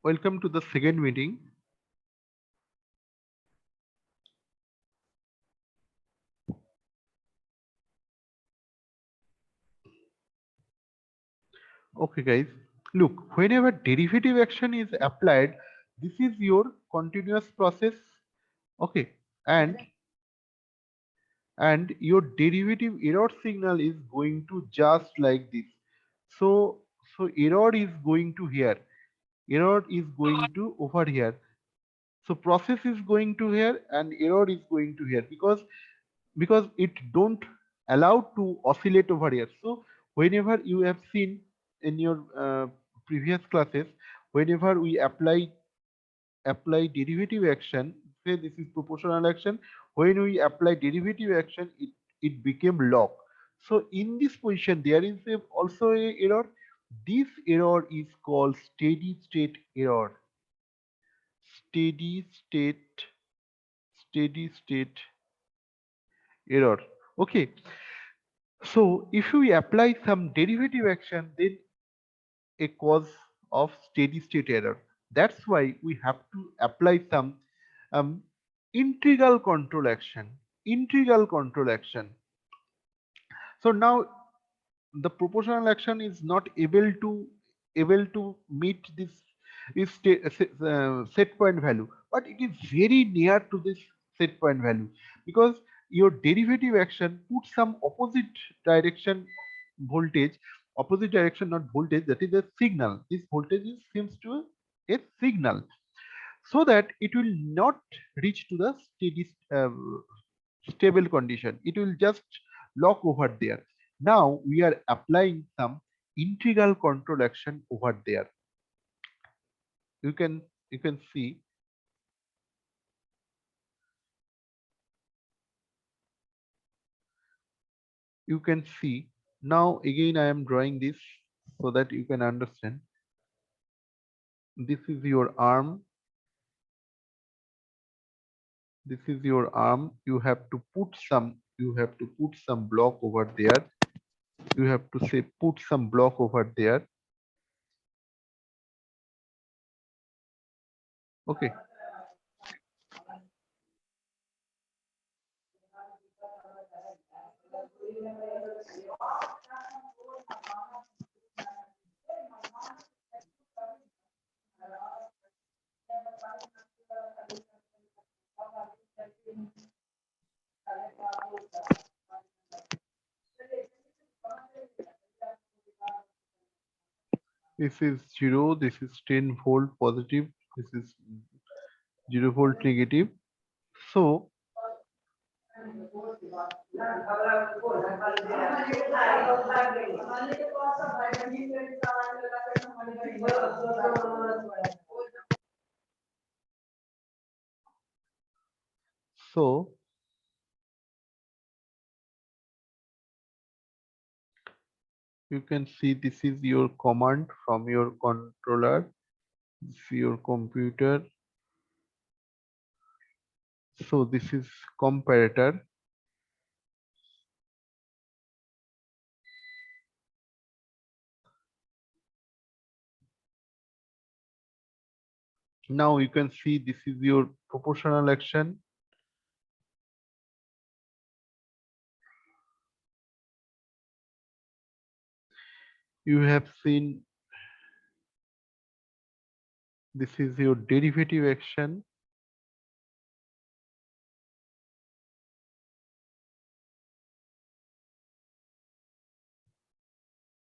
Welcome to the second meeting. Okay, guys, look, whenever derivative action is applied, this is your continuous process. Okay, and your derivative error signal is going to just like this. So error is going to here, error is going to over here. So process is going to here and error is going to here because it don't allow to oscillate over here. So whenever you have seen in your previous classes, whenever we apply derivative action, say this is proportional action, when we apply derivative action, it became log. So in this position there is also a error. This error is called steady state error. steady state steady state error. Okay, so if we apply some derivative action, then a cause of steady state error. That's why we have to apply some um, integral control action. Integral control action. So now the proportional action is not able to meet this set point value, but it is very near to this set point value because your derivative action puts some opposite direction voltage, opposite direction, not voltage, that is a signal. This voltage seems to a signal, so that it will not reach to the steady stable condition. It will just lock over there. Now we are applying some integral control action over there. You can see, you can see now again I am drawing this so that you can understand. This is your arm. This is your arm. You have to put some block over there. You have to say put some block over there. Okay. This is 0, this is 10 volt positive, this is 0 volt negative. So so you can see this is your command from your controller, this is your computer. So this is comparator. Now you can see this is your proportional action. You have seen this is your derivative action.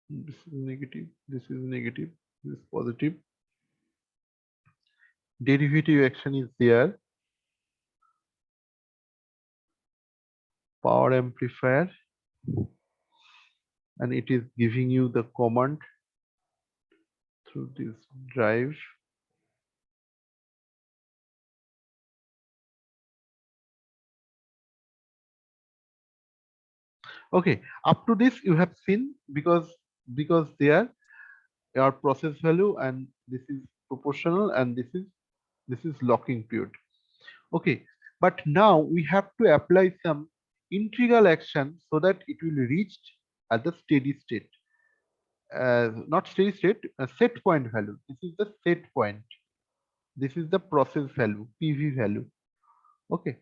This is negative, this is negative, this is positive. Derivative action is there. Power amplifier, and it is giving you the command through this drive. Okay, up to this you have seen, because there are process value and this is proportional and this is locking period. Okay, but now we have to apply some integral action so that it will reach at the steady state. not steady state, set point value. This is the set point. This is the process value, PV value. Okay.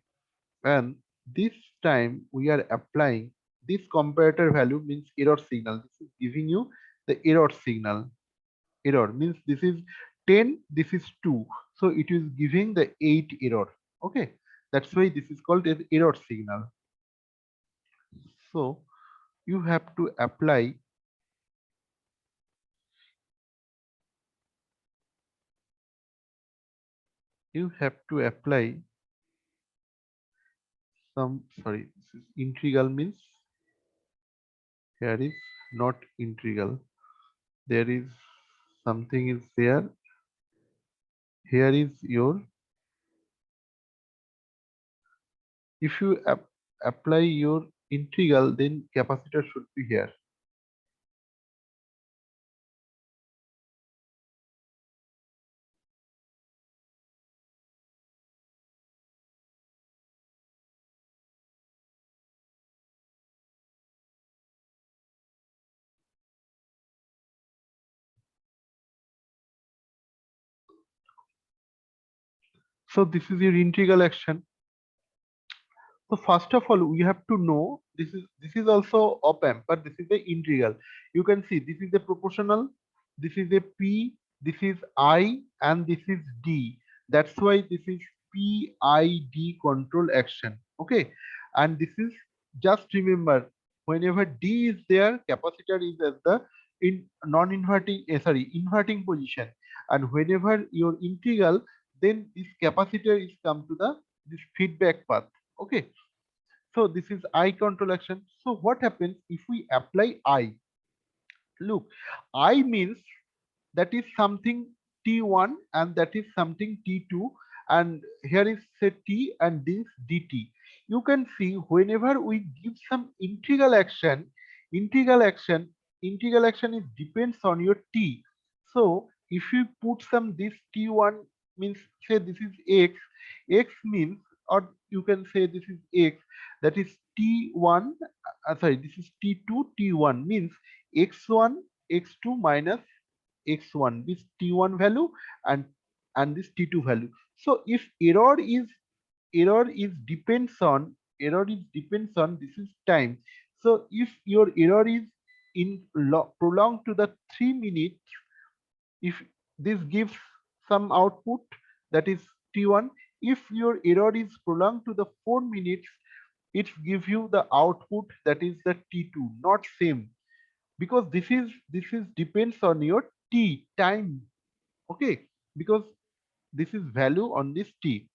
And this time we are applying this comparator value means error signal. This is giving you the error signal. Error means this is 10, this is 2. So it is giving the 8 error. Okay. That's why this is called as error signal. So you have to apply some, sorry, this is integral means here is not integral. There is something is there. Here is your, if you apply your integral, then capacitor should be here. So this is your integral action. So first of all, we have to know this is also op amp, but this is the integral. You can see this is a proportional, this is a P, this is I, and this is D. That's why this is PID control action. Okay, and this is, just remember, whenever D is there, capacitor is at the in non-inverting, inverting position, and whenever your integral, then this capacitor is come to the this feedback path. Okay, so this is I control action. So what happens if we apply I? Look, I means that is something T1 and that is something T2, and here is say T and this dt. You can see whenever we give some integral action, integral action is depends on your T. So if you put some this T1 means, say this is X, X means, or you can say this is X, that is T1, sorry, this is T2, T1 means X1, X2 minus X1, this T1 value, and this T2 value. So if error is depends on this is time. So if your error is in prolonged to the 3 minutes, if this gives some output, that is T1. If your error is prolonged to the 4 minutes, it gives you the output, that is the T2, not same, because this is depends on your T time. Okay, because this is value on this T.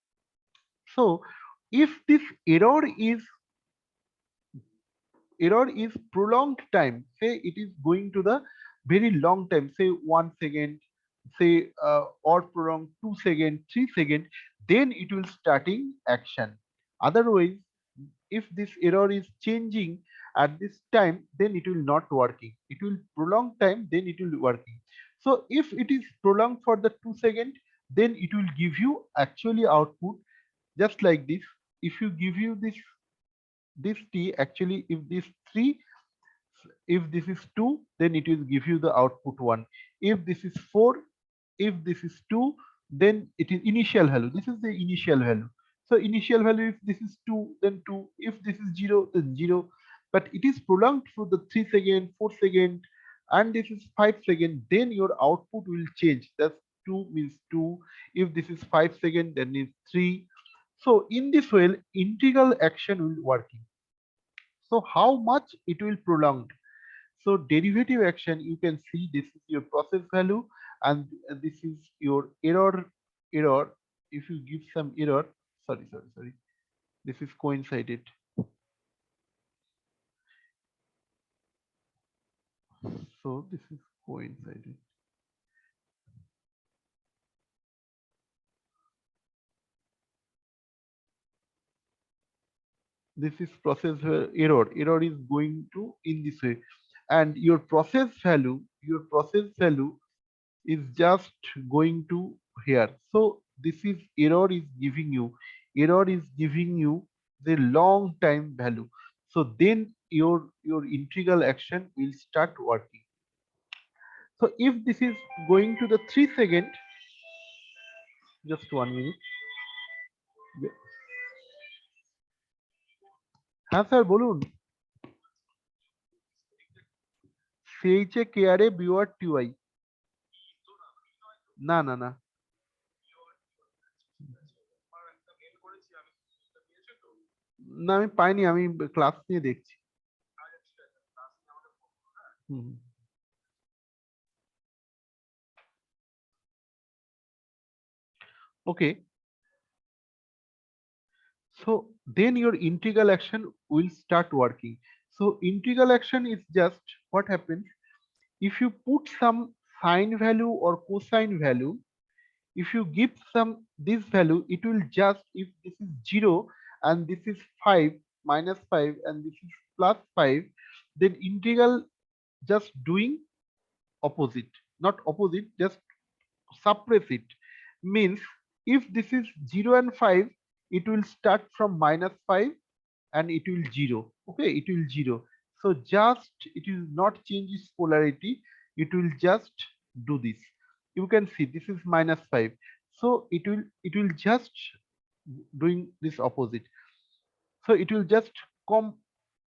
So if this error is prolonged time, say it is going to the very long time, say 1 second, say or prolonged 2 second, 3 second, then it will starting action. Otherwise, if this error is changing at this time, then it will not working. It will prolong time, then it will working. So if it is prolonged for the 2 second, then it will give you actually output just like this. If you give you this T, actually if this 3, if this is 2, then it will give you the output 1. If this is 4, if this is 2, then it is initial value. This is the initial value. So initial value, if this is 2, then 2. If this is 0, then 0. But it is prolonged for the 3 second, 4 second, and this is 5 second, then your output will change. That's 2 means 2. If this is 5 second, then it's 3. So in this way, integral action will working. So how much it will prolong? So derivative action, you can see this is your process value, and this is your error. If you give some error, sorry, this is coincided. So this is coincided. This is process error. Error is going to in this way, and your process value is just going to here. So this is error is giving you the long time value. So then your integral action will start working. So if this is going to the 3 second, just 1 minute. হ্যাঁ sir বলুন। CHAKRABURTY, না না না না আমি পাইনি, আমি class নিয়ে দেখছি। হুম। Okay, so then your integral action will start working. So integral action is just what happens if you put some sine value or cosine value. If you give some this value, it will just, if this is 0 and this is 5 minus 5 and this is plus 5, then integral just doing opposite, not opposite, just suppress it. Means if this is 0 and 5, it will start from minus 5 and it will 0. Okay, it will 0. So just it will not change its polarity, it will just do this. You can see this is minus 5, so it will just doing this opposite. So it will just come,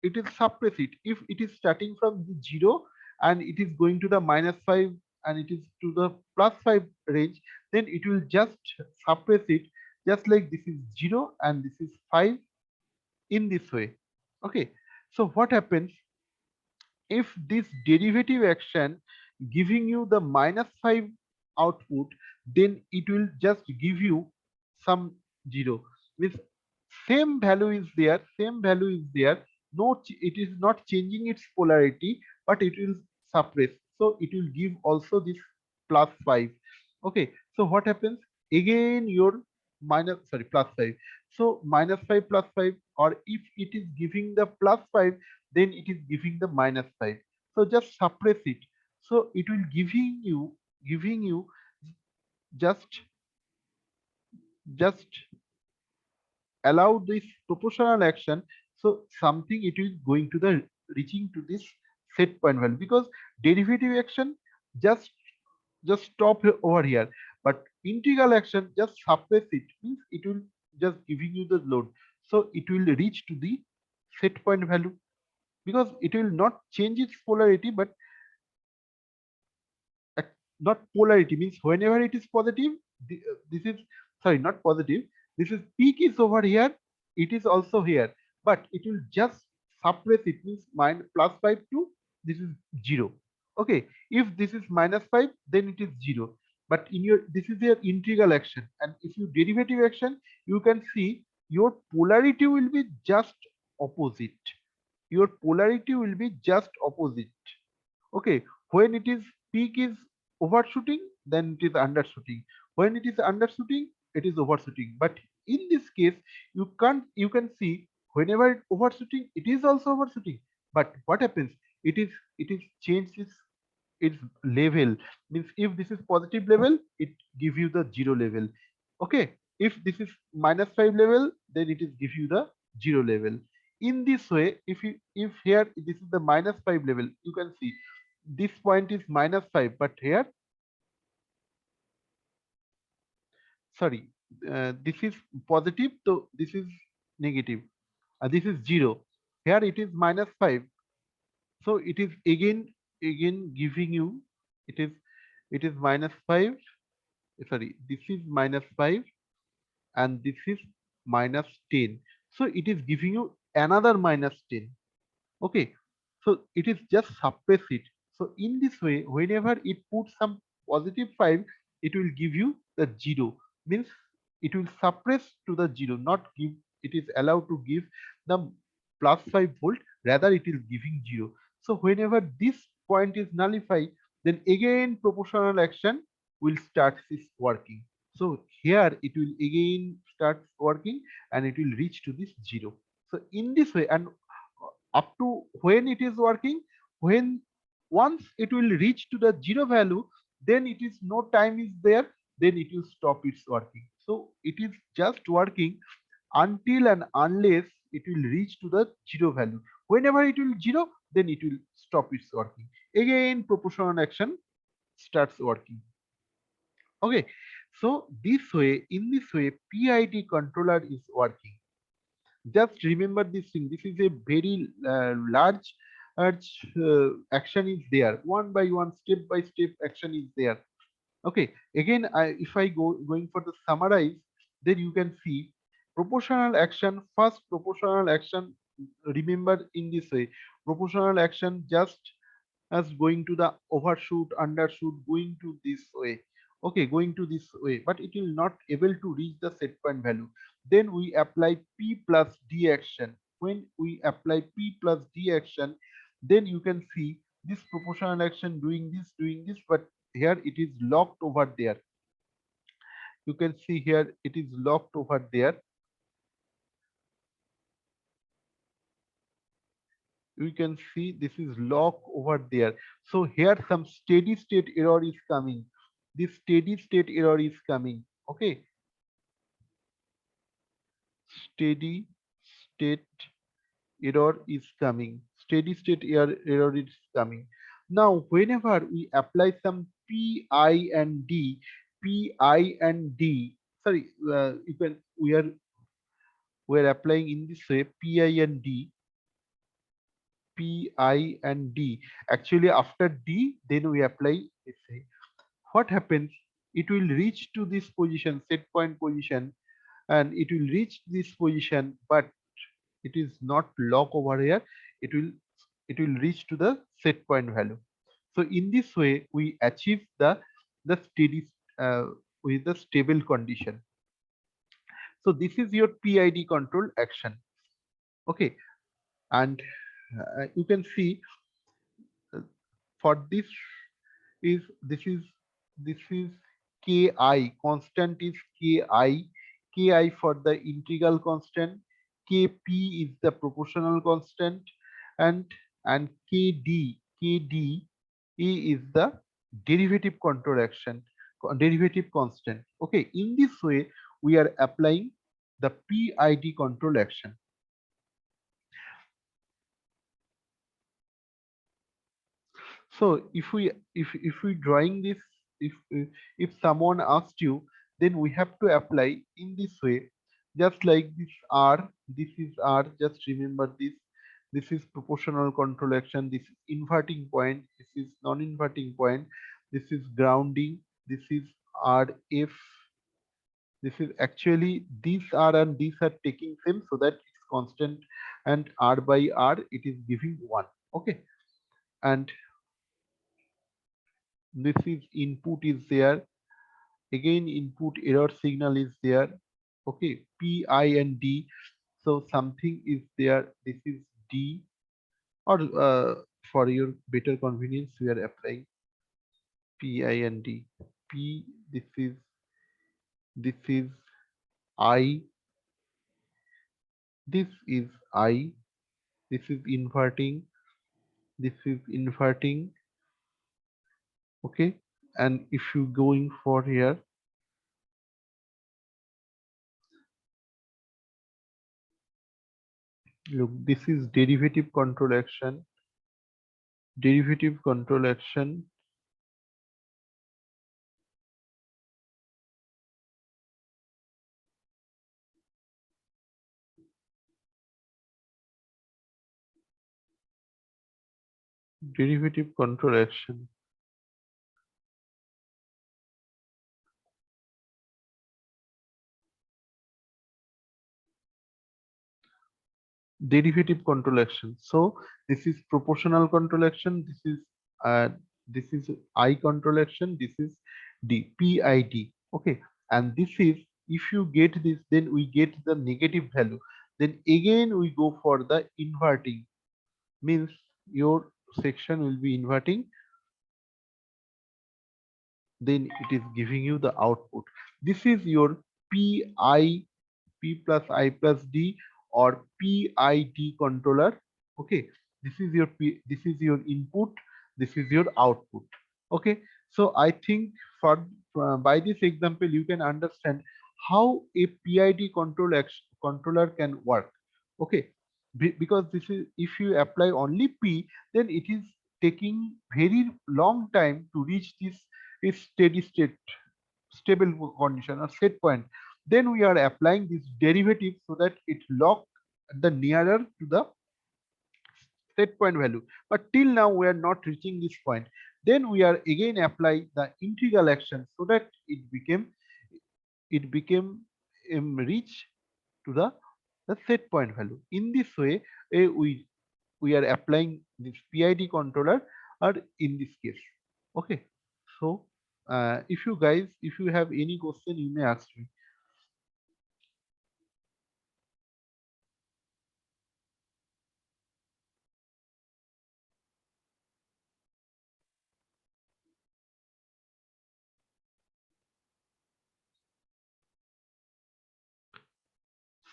it will suppress it. If it is starting from the 0 and it is going to the minus 5 and it is to the plus 5 range, then it will just suppress it, just like this is 0 and this is 5, in this way. Okay, so what happens if this derivative action giving you the minus 5 output, then it will just give you some 0, with same value is there, same value is there, no it is not changing its polarity, but it will suppress, so it will give also this plus 5. Okay, so what happens again, your minus, sorry, plus 5. So minus 5 plus 5, or if it is giving the plus 5, then it is giving the minus 5. So just suppress it, so it will giving you just allow this proportional action. So something it is going to the reaching to this set point value, because derivative action just stop over here, but integral action just suppress it, means it will just giving you the load, so it will reach to the set point value, because it will not change its polarity, but not polarity, means whenever it is positive, this is, sorry, not positive, this is peak is over here, it is also here, but it will just suppress it, means minus plus 5 to this is 0. Okay, if this is minus 5, then it is 0, but in your, this is your integral action, and if you derivative action, you can see your polarity will be just opposite, your polarity will be just opposite. Okay, when it is peak is overshooting, then it is undershooting. When it is undershooting, it is overshooting. But in this case, you can see whenever it overshooting, it is also overshooting. But what happens? It is changed its level. Means if this is positive level, it give you the 0 level. Okay. If this is minus 5 level, then it is give you the 0 level. In this way, if here this is the minus 5 level, you can see this point is minus 5, but here, sorry, this is positive, so this is negative, this is 0, here it is minus 5, so it is again giving you, it is minus 5, sorry, this is minus 5 and this is minus 10, so it is giving you another minus 10. Okay, so it is just suppress it. So in this way, whenever it puts some positive 5, it will give you the 0, means it will suppress to the 0, not give, it is allowed to give the plus 5 volt, rather it is giving 0. So whenever this point is nullified, then again proportional action will start this working. So here it will again start working and it will reach to this 0. So in this way, and up to when it is working, when once it will reach to the 0 value, then it is no time is there, then it will stop its working. So it is just working until and unless it will reach to the 0 value. Whenever it will 0, then it will stop its working. Again proportional action starts working. Okay, so in this way, PID controller is working. Just remember this thing. This is a very large action is there. One by one, step by step action is there. Okay. Again, if I going for the summarize, then you can see proportional action. First proportional action. Remember in this way, proportional action just as going to the overshoot, undershoot, going to this way. Okay, going to this way, but it will not able to reach the set point value. Then we apply P plus D action. When we apply P plus D action, then you can see this proportional action doing this, but here it is locked over there. You can see here it is locked over there. You can see this is locked over there. So here some steady state error is coming. This steady state error is coming. Okay, steady state error is coming. Steady state error is coming. Now, whenever we apply some PI and D, PI and D, sorry, you can we are applying in this way PI and D, PI and D. Actually, after D, then we apply this way. What happens? It will reach to this position, set point position, and it will reach this position, but it is not lock over here. It will reach to the set point value. So in this way, we achieve the steady with the stable condition. So this is your PID control action. Okay, and you can see for this is Ki, constant is Ki for the integral constant, Kp is the proportional constant, and Kd is the derivative control action, derivative constant. Okay, in this way we are applying the PID control action. So if we drawing this, if if someone asked you, then we have to apply in this way, just like this R, this is R. Just remember this. This is proportional control action. This is inverting point. This is non-inverting point. This is grounding. This is RF. This is actually these R and these are taking same, so that it's constant, and R by R it is giving 1. Okay, and this is input is there, again input error signal is there. Okay, Pi and D, so something is there. This is D, or for your better convenience we are applying Pi and D. P, this is I, this is I, this is inverting, this is inverting. Okay, and if you going for here, look, this is derivative control action, derivative control action. Derivative control action. Derivative control action. So this is proportional control action. Uh, this is I control action. This is D, PID. Okay, and this is, if you get this, then we get the negative value. Then again we go for the inverting. Means your section will be inverting. Then it is giving you the output. This is your PI, P plus I plus D, or PID controller. Okay, this is your this is your input, this is your output. Okay, so I think for by this example you can understand how a PID controller can work. Okay, because this is, if you apply only P, then it is taking very long time to reach this steady state, stable condition or set point, then we are applying this derivative so that it lock the nearer to the set point value. But till now we are not reaching this point. Then we are again apply the integral action so that it became reach to the set point value. In this way, we are applying this PID controller or in this case. Okay. So if you guys, if you have any question, you may ask me.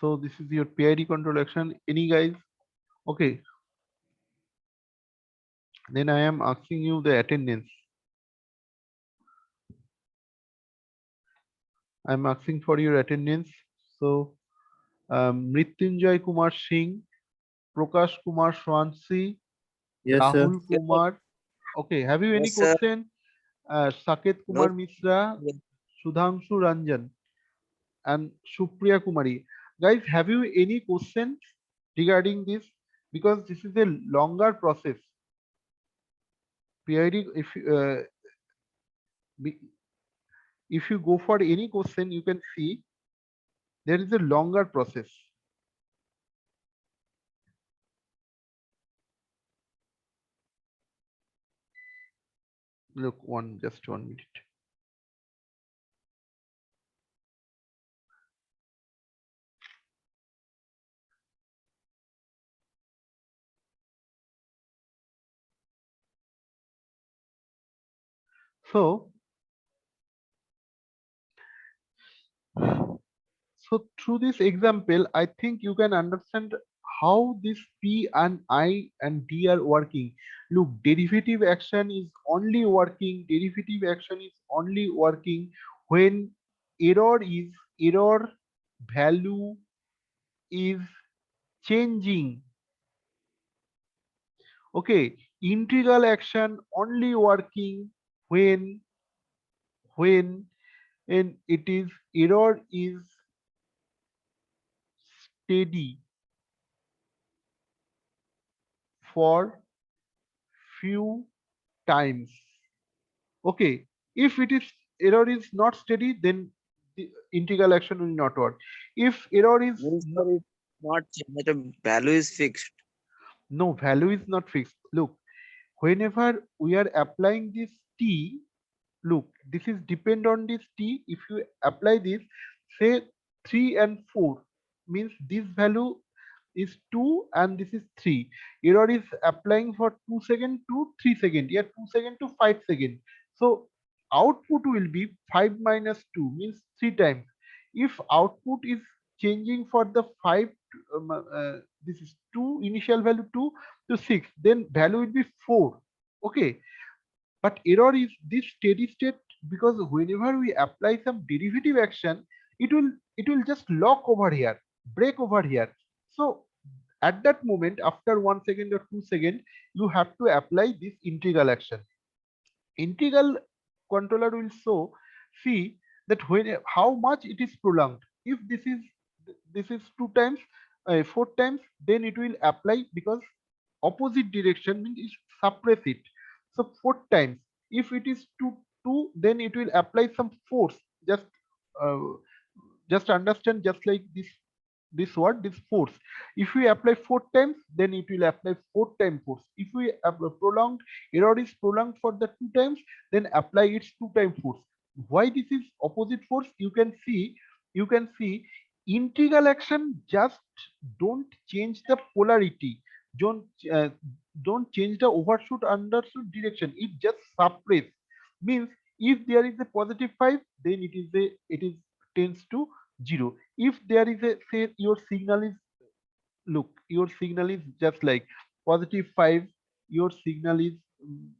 So this is your PID control action. Any guys? Okay. Then I am asking you the attendance. I'm asking for your attendance. So Mrityunjay Kumar Singh, Prakash Kumar Swansea, Yes, sir. Rahul Kumar. Okay, have you any Yes, sir. question? Saket No. Kumar Mishra, Yes. Sudhanshu Ranjan, and Supriya Kumari. Guys, have you any questions regarding this? Because this is a longer process. PID, if you go for any question, you can see there is a longer process. Look, just 1 minute. So through this example, I think you can understand how this P and I and D are working. Look, derivative action is only working. Derivative action is only working when error value is changing. Okay, integral action only working when and it is error is steady for few times. Okay, if it is error is not steady, then the integral action will not work. If error is Means sir, it's not changed. The value is fixed. no, value is not fixed. Look, whenever we are applying this t, look, this is depend on this t. If you apply this, say 3 and 4, means this value is 2 and this is 3. Error is applying for 2 seconds to 3 seconds, yeah, 2 seconds to 5 seconds. So output will be 5 minus 2, means 3 times. If output is changing for the 5, this is 2, initial value 2 to 6, then value will be 4. Okay, but error is this steady state, because whenever we apply some derivative action, it will just lock over here, break over here. So at that moment, after 1 second or 2 seconds, you have to apply this integral action. Integral controller will show, see that when how much it is prolonged. If this is 2 times, 4 times, then it will apply, because opposite direction means it suppress it. So 4 times. If it is 2, then it will apply some force. Just uh, just understand, just like this word, this force. If we apply 4 times, then it will apply 4 times force. If we prolonged, error is prolonged for the 2 times, then apply its 2 times force. Why this is opposite force? You can see integral action just don't change the polarity, don't uh, don't change the overshoot undershoot direction, it just suppress. Means if there is a positive 5, then it is tends to 0. If there is a, say your signal is, look, your signal is just like positive 5, your signal is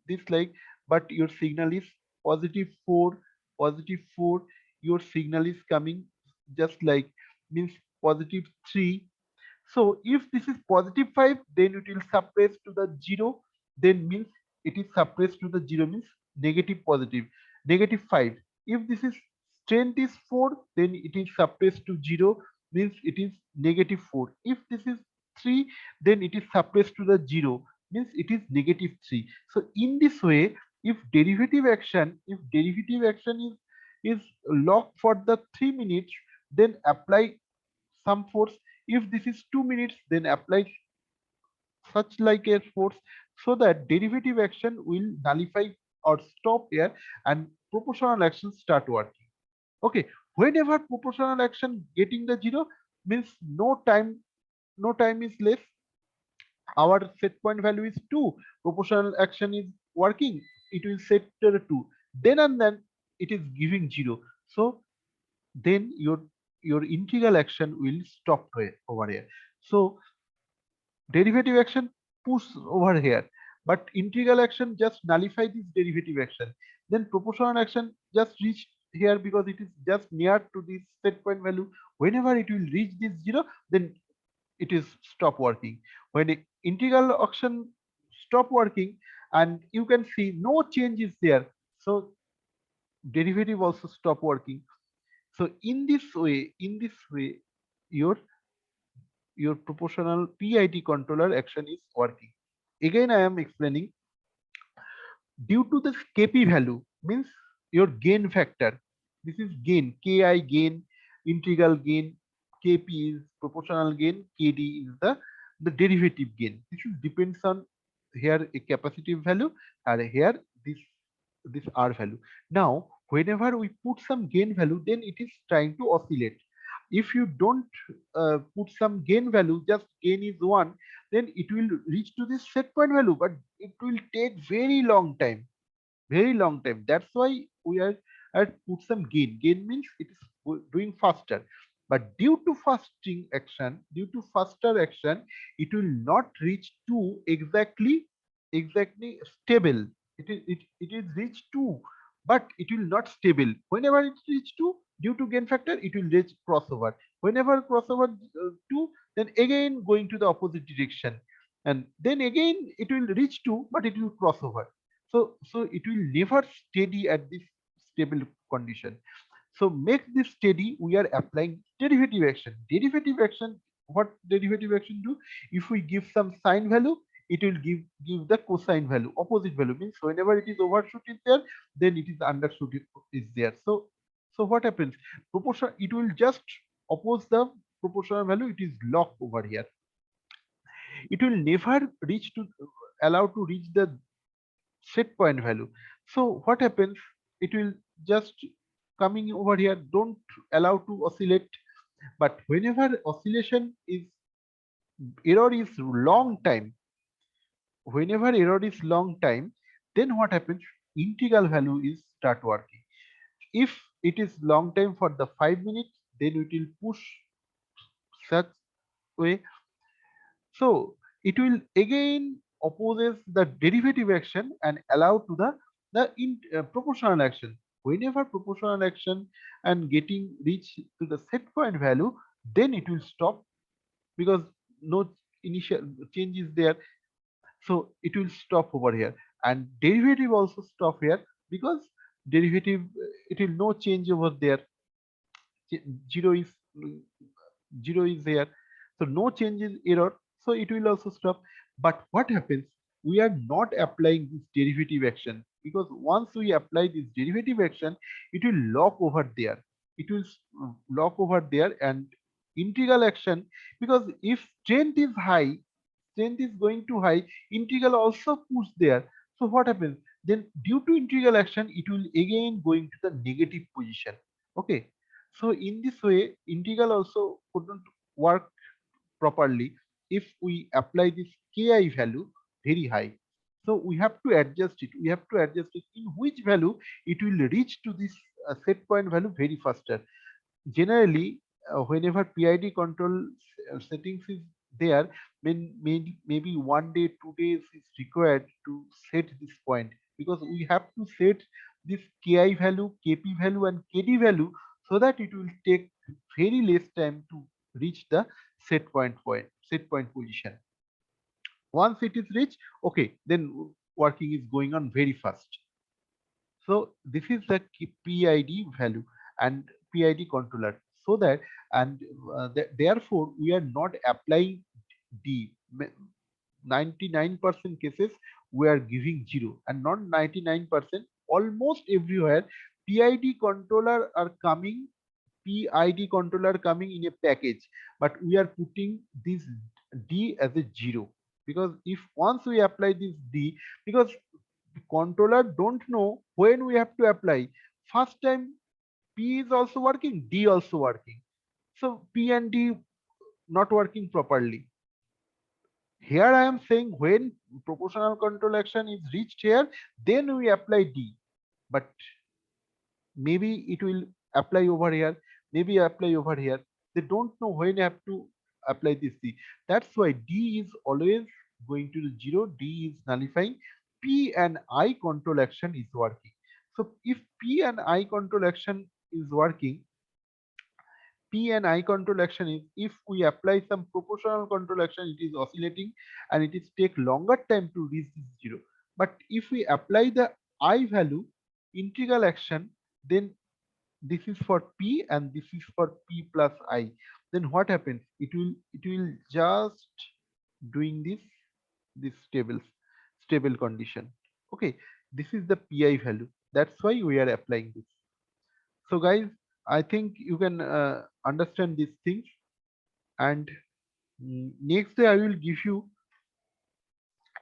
this like, but your signal is positive 4, positive 4, your signal is coming just like, means positive 3. So if this is positive 5, then it will suppress to the 0, then means it is suppressed to the 0 means negative positive. Negative 5. If this is strength is 4, then it is suppressed to 0 means it is negative 4. If this is 3, then it is suppressed to the 0 means it is negative 3. So in this way, if derivative action is locked for the 3 minutes, then apply some force. If this is 2 minutes, then apply such like a force, so that derivative action will nullify or stop here and proportional action start working. Okay, whenever proportional action getting the 0 means no time is less, our set point value is 2, proportional action is working, it will set to the 2, then and then it is giving 0. So then your integral action will stop over here. So derivative action push over here, but integral action just nullify this derivative action. Then proportional action just reach here because it is just near to this set point value. Whenever it will reach this 0, then it is stop working. When integral action stop working, and you can see no change is there, so derivative also stop working. So in this way your proportional PID controller action is working. Again, I am explaining, due to this Kp value means your gain factor. This is gain, Ki gain, integral gain, Kp is proportional gain, Kd is the derivative gain. This is depends on here a capacitive value and here this R value. Now, whenever we put some gain value, then it is trying to oscillate. If you don't put some gain value, just gain is 1, then it will reach to this set point value, but it will take very long time, very long time. That's why we are at put some gain. Gain means it is doing faster. But due to faster action, it will not reach to exactly stable. It is reach to, but it will not stable. Whenever it reach to, due to gain factor, it will reach crossover. Whenever crossover to, then again going to the opposite direction, and then again it will reach to, but it will crossover. So it will never steady at this stable condition. So make this steady, we are applying derivative action. What derivative action do? If we give some sine value, it will give the cosine value, opposite value. Means whenever it is overshoot is there, then it is undershoot is there. So what happens? Proportion, it will just oppose the proportional value, it is locked over here. It will never reach to allow to reach the set point value. So what happens? It will just coming over here, don't allow to oscillate. But whenever oscillation is error is long time, whenever error is long time, then what happens? Integral value is start working. If it is long time for the 5 minutes, then it will push such way. So it will again opposes the derivative action and allow to the proportional action. Whenever proportional action and getting reach to the set point value, then it will stop because no initial change is there. So it will stop over here, and derivative also stop here because derivative it will no change over there. Zero is zero is there, so no change in error, so it will also stop. But what happens? We are not applying this derivative action, because once we apply this derivative action, it will lock over there, it will lock over there. And integral action, because if strength is high, strength is going to high, integral also push there. So what happens? Then due to integral action, it will again going to the negative position. Okay, so in this way, integral also couldn't work properly if we apply this Ki value very high. So we have to adjust it. We have to adjust it in which value it will reach to this set point value very faster. Generally, whenever PID control settings is there, then maybe 1 day, 2 days is required to set this point, because we have to set this Ki value, Kp value, and Kd value, so that it will take very less time to reach the set point position. Once it is reached, okay, then working is going on very fast. So this is the PID value and PID controller. So that, and therefore we are not applying D. 99% cases we are giving 0, and not 99%. Almost everywhere PID controller are coming, PID controller coming in a package, but we are putting this D as a 0, because if once we apply this D, because the controller don't know when we have to apply. First time P is also working, D also working. So P and D not working properly. Here I am saying when proportional control action is reached here, then we apply D. But maybe it will apply over here, maybe apply over here. They don't know when you have to apply this D. That's why D is always going to the 0. D is nullifying. P and I control action is working. So if P and I control action is working, P and I control action is, if we apply some proportional control action, it is oscillating and it is take longer time to reach this 0. But if we apply the I value integral action, then this is for P and this is for P plus I. Then what happens? It will just doing this stable condition. Okay, this is the PI value. That's why we are applying this. So guys, I think you can understand these things. And next day I will give you,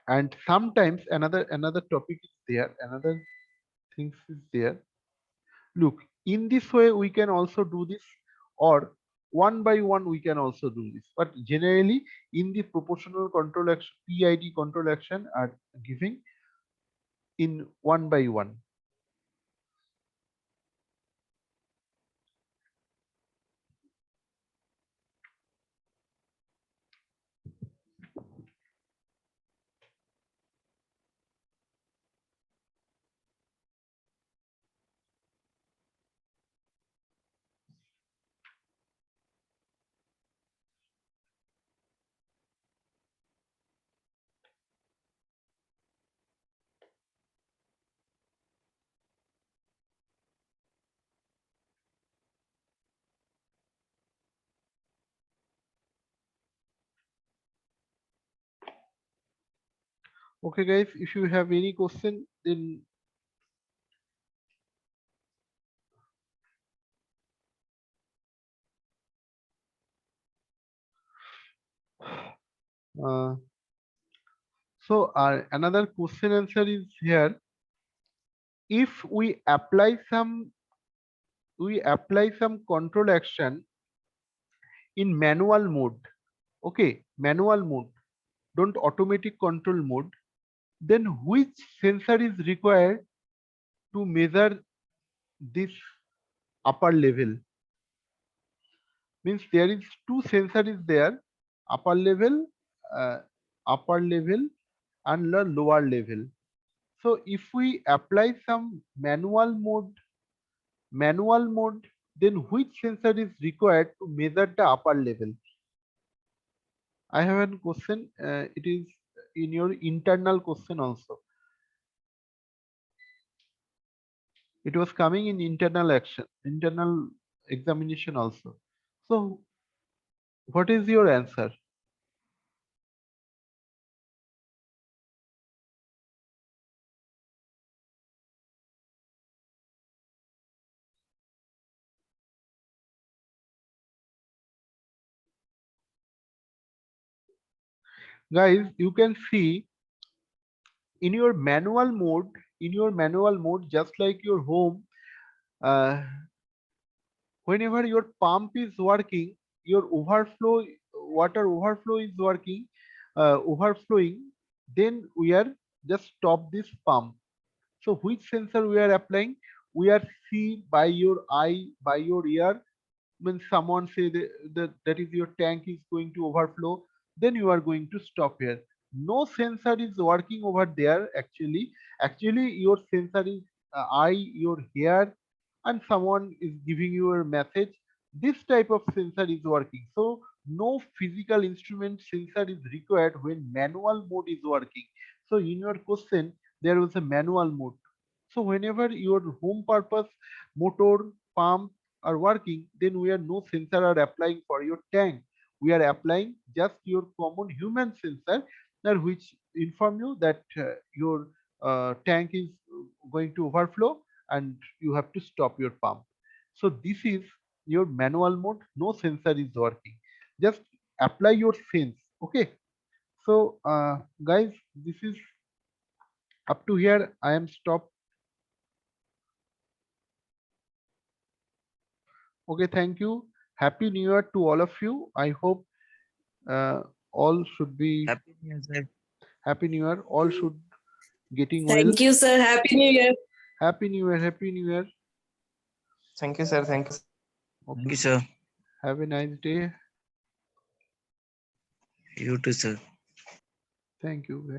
and sometimes another topic is there, another things is there. Look, in this way we can also do this, or one by one we can also do this, but generally in the proportional control action, PID control action are giving in one by one. Okay guys, if you have any question, then uh, so another question answer is here. If we apply some control action in manual mode, okay, manual mode, don't automatic control mode, then which sensor is required to measure this upper level? Means there is two sensor is there, upper level, uh, upper level and the lower level. So if we apply some manual mode, then which sensor is required to measure the upper level? I have a question. It is in your internal question also. It was coming in internal examination also. So what is your answer? Guys, you can see in your manual mode, just like your home, uh, whenever your pump is working, your water overflow is working, overflowing, then we are just stop this pump. So which sensor we are applying? We are see by your eye, by your ear. When someone say that is your tank is going to overflow, then you are going to stop here. No sensor is working over there actually your sensor is eye, your hair, and someone is giving you a message. This type of sensor is working. So no physical instrument sensor is required when manual mode is working. So in your question, there was a manual mode. So whenever your home purpose motor, pump are working, then we are no sensor are applying for your tank. We are applying just your common human sensor that which inform you that your tank is going to overflow and you have to stop your pump. So this is your manual mode, no sensor is working. Just apply your sense. Okay. So guys, this is up to here. I am stopped. Okay, thank you. Happy New Year to all of you. I hope uh, all should be Happy New Year, sir. Happy New Year. All should getting well. Thank you, sir. Happy New Year. Happy New Year. Happy New Year. Thank you, sir. Thank you. Okay. Thank you, sir. Have a nice day. You too, sir. Thank you.